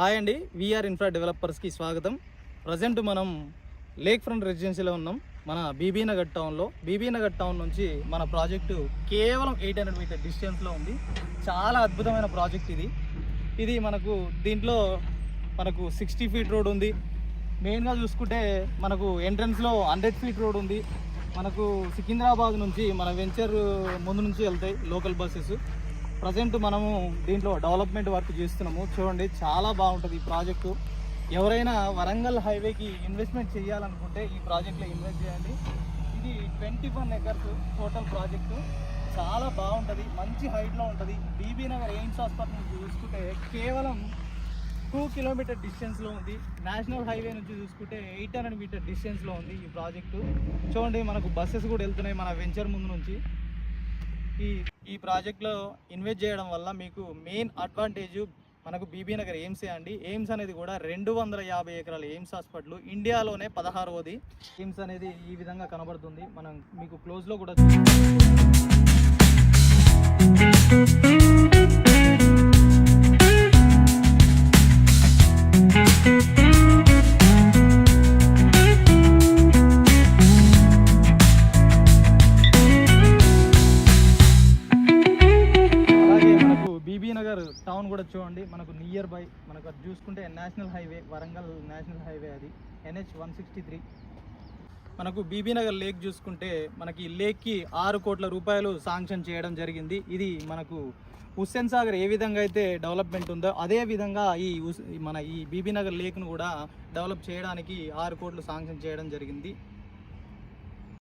Hi అండి, we are infra డెవలపర్స్కి స్వాగతం. Present మనం లేక్ ఫ్రంట్ రెసిడెన్సీలో ఉన్నాం. మన బీబీనగర్ టౌన్లో. బీబీనగర్ టౌన్ నుంచి మన ప్రాజెక్టు కేవలం 800 మీటర్ డిస్టెన్స్లో ఉంది. చాలా అద్భుతమైన ప్రాజెక్ట్ ఇది మనకు దీంట్లో మనకు 60 ఫీట్ రోడ్ ఉంది. మెయిన్గా చూసుకుంటే మనకు ఎంట్రన్స్లో 100 ఫీట్ రోడ్ ఉంది. మనకు సికింద్రాబాద్ నుంచి మన వెంచర్ ముందు నుంచి వెళ్తాయి లోకల్ బస్సెస్. ప్రజెంట్ మనము దీంట్లో డెవలప్మెంట్ వర్క్ చేస్తున్నాము. చూడండి, చాలా బాగుంటుంది ఈ ప్రాజెక్టు. ఎవరైనా వరంగల్ హైవేకి ఇన్వెస్ట్మెంట్ చేయాలనుకుంటే ఈ ప్రాజెక్ట్లో ఇన్వెస్ట్ చేయండి. ఇది 21 ఎకర్స్ టోటల్ ప్రాజెక్టు. చాలా బాగుంటుంది, మంచి హైట్లో ఉంటుంది. బీబీనగర్ ఎయిమ్స్ హాస్పిటల్ నుంచి చూసుకుంటే కేవలం 2 కిలోమీటర్ డిస్టెన్స్లో ఉంది. నేషనల్ హైవే నుంచి చూసుకుంటే 800 మీటర్ డిస్టెన్స్లో ఉంది ఈ ప్రాజెక్టు. చూడండి, మనకు బస్సెస్ కూడా వెళ్తున్నాయి మన వెంచర్ ముందు నుంచి. ఈ ప్రాజెక్ట్లో ఇన్వెస్ట్ చేయడం వల్ల మీకు మెయిన్ అడ్వాంటేజ్ మనకు బీబీనగర్ ఎయిమ్సే అండి. ఎయిమ్స్ అనేది కూడా 250 ఎకరాల ఎయిమ్స్ హాస్పిటల్. ఇండియాలోనే 16వది ఎయిమ్స్ అనేది ఈ విధంగా కనబడుతుంది. మనం మీకు క్లోజ్లో కూడా బీబీనగర్ టౌన్ కూడా చూడండి, మనకు నియర్ బై. మనకు అది చూసుకుంటే national highway, Warangal national highway, అది NH 163. మనకు బీబీనగర్ లేక్ చూసుకుంటే మనకి లేక్కి 6 కోట్ల రూపాయలు శాంక్షన్ చేయడం జరిగింది. ఇది మనకు హుస్సేన్ సాగర్ ఏ విధంగా అయితే డెవలప్మెంట్ ఉందో అదే విధంగా ఈ బీబీనగర్ లేక్ను కూడా డెవలప్ చేయడానికి 6 కోట్లు శాంక్షన్ చేయడం జరిగింది.